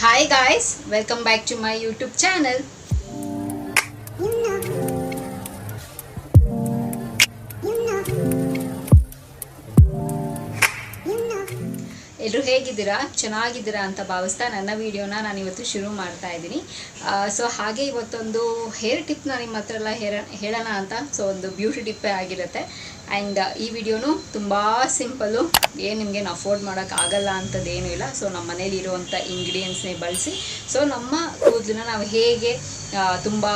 Hi guys, welcome back to my YouTube channel. ಎಲ್ಲರೂ ಹೇಗಿದ್ದೀರಾ, ಚೆನ್ನಾಗಿದ್ದೀರಾ ಅಂತ ಭಾವಿಸ್ತಾ ನನ್ನ ವಿಡಿಯೋನ ನಾನು ಇವತ್ತು ಶುರು ಮಾಡ್ತಾ ಇದ್ದೀನಿ. ಸೊ ಹಾಗೆ ಇವತ್ತೊಂದು ಹೇರ್ ಟಿಪ್ನ ನಿಮ್ಮ ಹತ್ರ ಎಲ್ಲ ಹೇಳೋಣ ಅಂತ. ಸೊ ಒಂದು ಬ್ಯೂಟಿ ಟಿಪ್ಪೇ ಆಗಿರುತ್ತೆ. ಆ್ಯಂಡ್ ಈ ವಿಡಿಯೋನು ತುಂಬ ಸಿಂಪಲ್ಲು, ಏನು ನಿಮಗೇನು ಅಫೋರ್ಡ್ ಮಾಡೋಕ್ಕಾಗಲ್ಲ ಅಂಥದ್ದೇನೂ ಇಲ್ಲ. ಸೊ ನಮ್ಮ ಮನೇಲಿ ಇರುವಂಥ ಇಂಗ್ರೀಡಿಯೆಂಟ್ಸ್ನೇ ಬಳಸಿ ಸೊ ನಮ್ಮ ಕೂದಲನ್ನ ನಾವು ಹೇಗೆ ತುಂಬ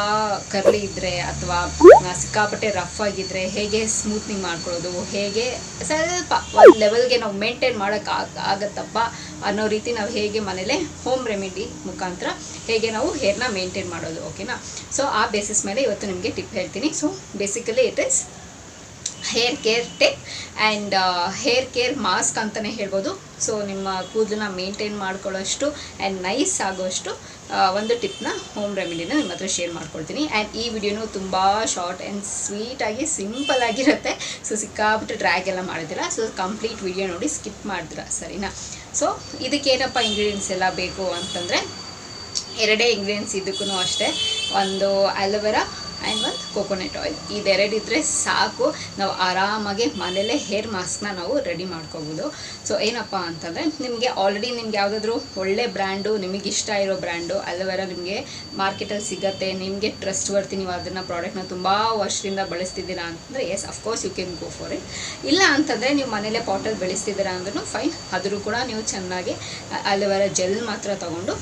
ಕರ್ಲಿ ಇದ್ದರೆ ಅಥವಾ ಸಿಕ್ಕಾಪಟ್ಟೆ ರಫ್ ಆಗಿದ್ದರೆ ಹೇಗೆ ಸ್ಮೂತ್ನಿಂಗ್ ಮಾಡ್ಕೊಳ್ಳೋದು, ಹೇಗೆ ಸ್ವಲ್ಪ ಒಂದು ಲೆವೆಲ್ಗೆ ನಾವು ಮೇಂಟೈನ್ ಆಗತ್ತಪ್ಪ ಅನ್ನೋ ರೀತಿ ನಾವು ಹೇಗೆ ಮನೇಲೆ ಹೋಮ್ ರೆಮಿಡಿ ಮುಖಾಂತರ ಹೇಗೆ ನಾವು ಹೇರ್ನ ಮೇಂಟೈನ್ ಮಾಡೋದು, ಓಕೆನಾ. ಸೊ ಆ ಬೇಸಿಸ್ ಮೇಲೆ ಇವತ್ತು ನಿಮಗೆ ಟಿಪ್ ಹೇಳ್ತೀನಿ. So basically it is hair care tip and hair care mask ಅಂತಲೇ ಹೇಳ್ಬೋದು. ಸೊ ನಿಮ್ಮ ಕೂದಲನ್ನ ಮೇಂಟೈನ್ ಮಾಡ್ಕೊಳ್ಳೋಷ್ಟು ಆ್ಯಂಡ್ ನೈಸ್ ಆಗೋಷ್ಟು ಒಂದು ಟಿಪ್ನ ಹೋಮ್ ರೆಮಿಡಿನ ನಿಮ್ಮ ಹತ್ರ ಶೇರ್ ಮಾಡ್ಕೊಳ್ತೀನಿ. ಆ್ಯಂಡ್ ಈ ವಿಡಿಯೋನು ತುಂಬ ಶಾರ್ಟ್ ಆ್ಯಂಡ್ ಸ್ವೀಟಾಗಿ ಸಿಂಪಲ್ ಆಗಿರುತ್ತೆ. ಸೊ ಸಿಕ್ಕಾಬಿಟ್ಟು ಡ್ರ್ಯಾಗ್ ಎಲ್ಲ ಮಾಡಿದಿರ. ಸೊ ಕಂಪ್ಲೀಟ್ ವಿಡಿಯೋ ನೋಡಿ ಸ್ಕಿಪ್ ಮಾಡಿದ್ರ, ಸರಿನಾ. ಸೊ ಇದಕ್ಕೇನಪ್ಪ ಇಂಗ್ರೀಡಿಯೆಂಟ್ಸ್ ಎಲ್ಲ ಬೇಕು ಅಂತಂದರೆ ಎರಡೇ ಇಂಗ್ರೀಡಿಯೆಂಟ್ಸ್. ಇದಕ್ಕೂ ಅಷ್ಟೇ, ಒಂದು ಆಲೋವೆರಾ ಆ್ಯಂಡ್ ಒಂದು ಕೋಕೋನಟ್ ಆಯಿಲ್. ಇದೆರಡಿದ್ರೆ ಸಾಕು, ನಾವು ಆರಾಮಾಗಿ ಮನೇಲೇ ಹೇರ್ ಮಾಸ್ಕ್ನ ನಾವು ರೆಡಿ ಮಾಡ್ಕೋಬೋದು. ಸೊ ಏನಪ್ಪ ಅಂತಂದರೆ ನಿಮಗೆ ಆಲ್ರೆಡಿ ನಿಮ್ಗೆ ಯಾವುದಾದ್ರೂ ಒಳ್ಳೆ ಬ್ರ್ಯಾಂಡು, ನಿಮಗೆ ಇಷ್ಟ ಇರೋ ಬ್ರ್ಯಾಂಡು ಅಲೋವೆರಾ ನಿಮಗೆ ಮಾರ್ಕೆಟಲ್ಲಿ ಸಿಗುತ್ತೆ, ನಿಮಗೆ ಟ್ರಸ್ಟ್ ವರ್ತಿ, ನೀವು ಅದನ್ನು ಪ್ರಾಡಕ್ಟ್ನ ತುಂಬ ವರ್ಷದಿಂದ ಬಳಸ್ತಿದ್ದೀರಾ ಅಂತಂದರೆ yes of course you can go for it. ಇಲ್ಲ ಅಂತಂದರೆ ನೀವು ಮನೇಲೇ ಪಾಟಲ್ಲಿ ಬೆಳೆಸ್ತಿದ್ದೀರಾ ಅಂದ್ರೂ ಫೈನ್, ಆದರೂ ಕೂಡ ನೀವು ಚೆನ್ನಾಗಿ ಅಲೋವೆರಾ ಜೆಲ್ ಮಾತ್ರ ತೊಗೊಂಡು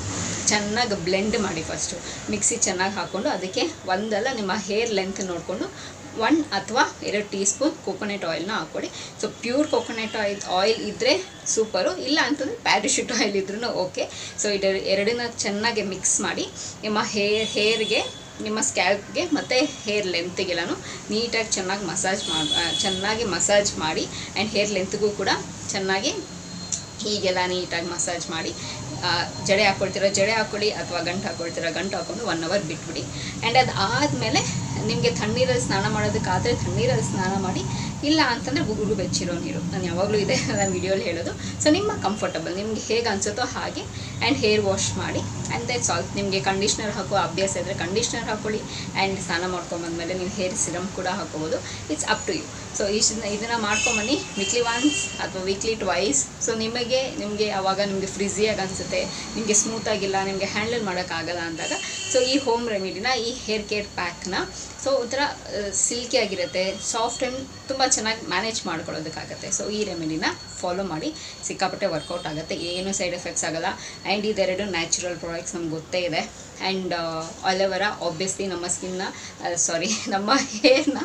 ಚೆನ್ನಾಗಿ ಬ್ಲೆಂಡ್ ಮಾಡಿ. ಫಸ್ಟು ಮಿಕ್ಸಿ ಚೆನ್ನಾಗಿ ಹಾಕ್ಕೊಂಡು ಅದಕ್ಕೆ ಒಂದಲ್ಲ ನಿಮ್ಮ ಹೇರ್ ಲೆಂತ್ ನೋಡಿಕೊಂಡು 1 ಅಥವಾ 2 ಟೀ ಸ್ಪೂನ್ ಕೋಕೋನಟ್ ಆಯಿಲ್ನ ಹಾಕ್ಕೊಡಿ. ಸೊ ಪ್ಯೂರ್ ಕೋಕೋನಟ್ ಆಯಿಲ್ ಇದ್ದರೆ ಸೂಪರು, ಇಲ್ಲ ಅಂತಂದರೆ ಪ್ಯಾರಾಶೂಟ್ ಆಯಿಲ್ ಇದ್ರೂ ಓಕೆ. ಸೊ ಎರಡನ್ನ ಚೆನ್ನಾಗಿ ಮಿಕ್ಸ್ ಮಾಡಿ ನಿಮ್ಮ ಹೇರ್ಗೆ, ನಿಮ್ಮ ಸ್ಕ್ಯಾಲ್ಪ್ಗೆ ಮತ್ತು ಹೇರ್ ಲೆಂತ್ಗೆಲ್ಲನೂ ನೀಟಾಗಿ ಚೆನ್ನಾಗಿ ಮಸಾಜ್ ಮಾಡಿ ಆ್ಯಂಡ್ ಹೇರ್ ಲೆಂತ್ಗೂ ಕೂಡ ಚೆನ್ನಾಗಿ ಹೀಗೆಲ್ಲ ನೀಟಾಗಿ ಮಸಾಜ್ ಮಾಡಿ. ಜಡೆ ಜಡೆ ಹಾಕ್ಕೊಳ್ಳಿ ಅಥವಾ ಗಂಟು ಹಾಕ್ಕೊಂಡು 1 ಅವರ್ ಬಿಟ್ಬಿಡಿ. ಆ್ಯಂಡ್ ಅದು ಆದಮೇಲೆ ನಿಮಗೆ ತಣ್ಣೀರಲ್ಲಿ ಸ್ನಾನ ಮಾಡೋದಕ್ಕಾದರೆ ತಣ್ಣೀರಲ್ಲಿ ಸ್ನಾನ ಮಾಡಿ, ಇಲ್ಲ ಅಂತಂದರೆ ಉಗುರು ಬೆಚ್ಚಿರೋ ನೀರು. ನಾನು ಯಾವಾಗಲೂ ಇದೆ ನಾನು ವಿಡಿಯೋಲಿ ಹೇಳೋದು. ಸೊ ನಿಮ್ಮ ಕಂಫರ್ಟಬಲ್, ನಿಮಗೆ ಹೇಗೆ ಅನಿಸುತ್ತೋ ಹಾಗೆ ಆ್ಯಂಡ್ ಹೇರ್ ವಾಶ್ ಮಾಡಿ. And that's all. ನಿಮಗೆ ಕಂಡೀಷ್ನರ್ ಹಾಕೋ ಅಭ್ಯಾಸ ಇದ್ದರೆ ಕಂಡೀಷ್ನರ್ ಹಾಕ್ಕೊಳ್ಳಿ. ಆ್ಯಂಡ್ ಸ್ನಾನ ಮಾಡ್ಕೊಂಬಂದಮೇಲೆ ನೀವು ಹೇರ್ ಸಿರಮ್ ಕೂಡ ಹಾಕೋಬೋದು. It's up to you. So ಇದನ್ನು ಮಾಡ್ಕೊಂಬನ್ನಿ ವೀಕ್ಲಿ ಒನ್ಸ್ ಅಥವಾ ವೀಕ್ಲಿ ಟ್ವೈಸ್. ಸೊ ನಿಮಗೆ ಆವಾಗ ನಿಮಗೆ ಫ್ರಿಝಿಯಾಗಿ ಅನಿಸುತ್ತೆ, ನಿಮಗೆ ಸ್ಮೂತಾಗಿಲ್ಲ, ನಿಮಗೆ ಹ್ಯಾಂಡಲ್ ಮಾಡೋಕ್ಕಾಗಲ್ಲ ಅಂದಾಗ ಸೊ ಈ ಹೋಮ್ ರೆಮಿಡಿನ, ಈ ಹೇರ್ ಕೇರ್ ಪ್ಯಾಕ್ನ ಸೊ ಒಂಥರ ಸಿಲ್ಕಿ ಆಗಿರುತ್ತೆ, ಸಾಫ್ಟ್ ಆ್ಯಂಡ್ ತುಂಬ ಚೆನ್ನಾಗಿ ಮ್ಯಾನೇಜ್ ಮಾಡ್ಕೊಳ್ಳೋದಕ್ಕಾಗತ್ತೆ. ಸೊ ಈ ರೆಮಿಡಿನ ಫಾಲೋ ಮಾಡಿ, ಸಿಕ್ಕಾಪಟ್ಟೆ ವರ್ಕೌಟ್ ಆಗುತ್ತೆ, ಏನು ಸೈಡ್ ಎಫೆಕ್ಟ್ಸ್ ಆಗೋಲ್ಲ. ಆ್ಯಂಡ್ ಇದೆರಡು ನ್ಯಾಚುರಲ್ ಪ್ರಾಡಕ್ಟ್ಸ್ ನಮ್ಗೆ ಗೊತ್ತೇ ಇದೆ. ಆ್ಯಂಡ್ ಅಲೋವೆರಾ ಆಬ್ವಿಯಸ್ಲಿ ನಮ್ಮ ಹೇರ್ನ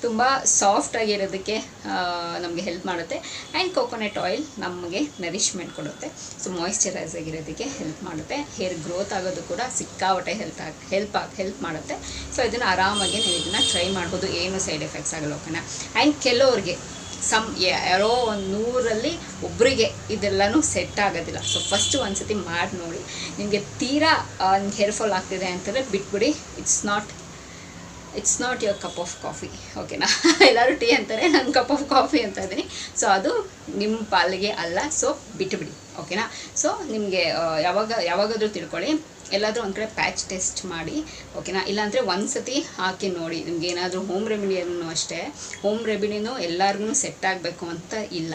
ತುಂಬ ಸಾಫ್ಟಾಗಿರೋದಕ್ಕೆ ನಮಗೆ ಹೆಲ್ಪ್ ಮಾಡುತ್ತೆ. ಆ್ಯಂಡ್ ಕೋಕೋನಟ್ ಆಯಿಲ್ ನಮಗೆ ನರಿಶ್ಮೆಂಟ್ ಕೊಡುತ್ತೆ, ಸೊ ಮಾಯಿಶ್ಚರೈಸ್ ಆಗಿರೋದಕ್ಕೆ ಹೆಲ್ಪ್ ಮಾಡುತ್ತೆ. ಹೇರ್ ಗ್ರೋತ್ ಆಗೋದು ಕೂಡ ಸಿಕ್ಕಾಪಟ್ಟೆ ಹೆಲ್ಪ್ ಮಾಡುತ್ತೆ. ಸೊ ಇದನ್ನು ಆರಾಮಾಗಿ ನೀವು ಇದನ್ನು ಟ್ರೈ ಮಾಡ್ಬೋದು, ಏನು ಸೈಡ್ ಎಫೆಕ್ಟ್ಸ್ ಆಗಲ್ಲ, ಓಕೆನಾ. ಆ್ಯಂಡ್ ಕೆಲವ್ರಿಗೆ ಯಾರೋ ಒಂದು 100ರಲ್ಲಿ ಒಬ್ಬರಿಗೆ ಇದೆಲ್ಲನೂ ಸೆಟ್ ಆಗೋದಿಲ್ಲ. ಸೊ ಫಸ್ಟು ಒಂದು ಸತಿ ಮಾಡಿ ನೋಡಿ. ನಿಮಗೆ ತೀರಾ ಹೇರ್ ಫಾಲ್ ಆಗ್ತಿದೆ ಅಂತಂದರೆ ಬಿಟ್ಬಿಡಿ. It's not your cup of coffee, ಓಕೆನಾ. ಎಲ್ಲರೂ ಟೀ ಅಂತಾರೆ, ನಾನು ಕಪ್ ಆಫ್ ಕಾಫಿ ಅಂತ ಇದ್ದೀನಿ. ಸೊ ಅದು ನಿಮ್ಮ ಪಾಲಿಗೆ ಅಲ್ಲ, ಸೊ ಬಿಟ್ಟುಬಿಡಿ, ಓಕೆನಾ. ಸೊ ನಿಮಗೆ ಯಾವಾಗಾದರೂ ತಿಳ್ಕೊಳ್ಳಿ, ಎಲ್ಲಾದರೂ ಒಂದು ಕಡೆ ಪ್ಯಾಚ್ ಟೆಸ್ಟ್ ಮಾಡಿ, ಓಕೆನಾ. ಇಲ್ಲಾಂದರೆ ಒಂದು ಸತಿ ಹಾಕಿ ನೋಡಿ. ನಿಮ್ಗೆ ಏನಾದರೂ ಹೋಮ್ ರೆಮಿಡಿಯನ್ನು ಅಷ್ಟೇ, ಹೋಮ್ ರೆಮಿಡಿನೂ ಎಲ್ಲರಿಗೂ ಸೆಟ್ ಆಗಬೇಕು ಅಂತ ಇಲ್ಲ,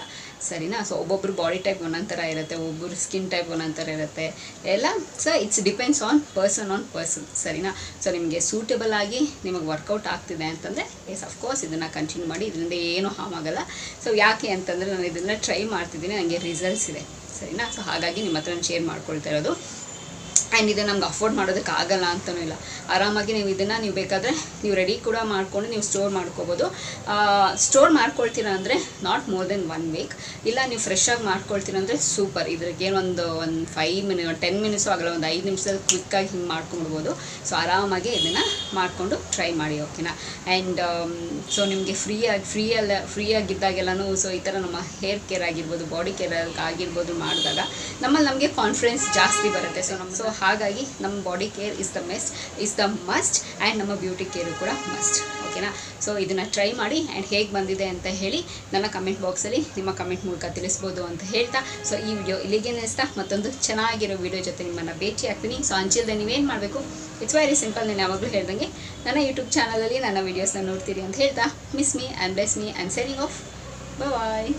ಸರಿನಾ. ಸೊ ಒಬ್ಬೊಬ್ಬರು ಬಾಡಿ ಟೈಪ್ ಒಂದೊಂದು ಥರ ಇರುತ್ತೆ, ಒಬ್ಬರು ಸ್ಕಿನ್ ಟೈಪ್ ಒಂದೊಂದು ಥರ ಇರುತ್ತೆ ಎಲ್ಲ. So it's depends on person, ಸರಿನಾ. ಸೊ ನಿಮಗೆ ಸೂಟೇಬಲ್ ಆಗಿ ನಿಮಗೆ ವರ್ಕೌಟ್ ಆಗ್ತಿದೆ ಅಂತಂದರೆ ಎಸ್ ಅಫ್ಕೋರ್ಸ್ ಇದನ್ನು ಕಂಟಿನ್ಯೂ ಮಾಡಿ, ಇದರಿಂದ ಏನೂ ಹಾರ್ಮ್ ಆಗೋಲ್ಲ. ಸೊ ಯಾಕೆ ಅಂತಂದರೆ ನಾನು ಇದನ್ನು ಟ್ರೈ ಮಾಡ್ತಿದ್ದೀನಿ, ನನಗೆ ರಿಸಲ್ಟ್ಸ್ ಇದೆ, ಸರಿನಾ. ಸೊ ಹಾಗಾಗಿ ನಿಮ್ಮ ಹತ್ರ ಶೇರ್ ಮಾಡ್ಕೊಳ್ತಾ ಇರೋದು. ಆ್ಯಂಡ್ ಇದು ನಮ್ಗೆ ಅಫೋರ್ಡ್ ಮಾಡೋದಕ್ಕಾಗಲ್ಲ ಅಂತಲೂ ಇಲ್ಲ. ಆರಾಮಾಗಿ ನೀವು ಬೇಕಾದರೆ ನೀವು ರೆಡಿ ಕೂಡ ಮಾಡಿಕೊಂಡು ನೀವು ಸ್ಟೋರ್ ಮಾಡ್ಕೋಬೋದು. ಸ್ಟೋರ್ ಮಾಡ್ಕೊಳ್ತೀರ ಅಂದರೆ ನಾಟ್ ಮೋರ್ ದೆನ್ 1 ವೀಕ್. ಇಲ್ಲ ನೀವು ಫ್ರೆಶ್ಶಾಗಿ ಮಾಡ್ಕೊಳ್ತೀರ ಅಂದರೆ ಸೂಪರ್. ಇದ್ರಿಗೇನು ಒಂದು 10 ಮಿನಿಟ್ಸು ಆಗಲ್ಲ, ಒಂದು 5 ನಿಮಿಷದಲ್ಲಿ ಕ್ವಿಕ್ಕಾಗಿ ಹಿಂಗೆ ಮಾಡ್ಕೊಂಡ್ಬಿಡ್ಬೋದು. ಸೊ ಆರಾಮಾಗಿ ಇದನ್ನು ಮಾಡಿಕೊಂಡು ಟ್ರೈ ಮಾಡಿ, ಓಕೆನಾ. ಆ್ಯಂಡ್ ಸೊ ನಿಮಗೆ ಫ್ರೀಯಾಗಿದ್ದಾಗೆಲ್ಲನೂ ಸೊ ಈ ಥರ ನಮ್ಮ ಹೇರ್ ಕೇರ್ ಆಗಿರ್ಬೋದು, ಬಾಡಿ ಕೇರ್ ಆಗಿರ್ಬೋದು ಮಾಡಿದಾಗ ನಮಗೆ ಕಾನ್ಫಿಡೆನ್ಸ್ ಜಾಸ್ತಿ ಬರುತ್ತೆ. ಸೊ ಹಾಗಾಗಿ ನಮ್ಮ body care is the must and ನಮ್ಮ ಬ್ಯೂಟಿ ಕೇರು ಕೂಡ ಮಸ್ಟ್. ಓಕೆನಾ? ಸೊ ಇದನ್ನು ಟ್ರೈ ಮಾಡಿ ಆ್ಯಂಡ್ ಹೇಗೆ ಬಂದಿದೆ ಅಂತ ಹೇಳಿ ನನ್ನ ಕಮೆಂಟ್ ಬಾಕ್ಸಲ್ಲಿ ನಿಮ್ಮ ಕಮೆಂಟ್ ಮೂಲಕ ತಿಳಿಸ್ಬೋದು ಅಂತ ಹೇಳ್ತಾ, ಸೊ ಈ ವಿಡಿಯೋ ಇಲ್ಲಿಗೆ ನಿಲ್ಲಿಸ್ತಾ ಮತ್ತೊಂದು ಚೆನ್ನಾಗಿರೋ ವಿಡಿಯೋ ಜೊತೆ ನಿಮ್ಮನ್ನು ಭೇಟಿ ಆಗ್ತೀನಿ. ಸೊ ಅಂಚಿಲ್ದೆ ನೀವೇನು ಮಾಡಬೇಕು, ಇಟ್ಸ್ ವೆರಿ ಸಿಂಪಲ್. ನಾನು ಯಾವಾಗಲೂ ಹೇಳ್ದಂಗೆ ನನ್ನ ಯೂಟ್ಯೂಬ್ ಚಾನಲಲ್ಲಿ ನನ್ನ ವೀಡಿಯೋಸ್ನ ನೋಡ್ತೀರಿ ಅಂತ ಹೇಳ್ತಾ, miss me and bless me and signing off. Bye.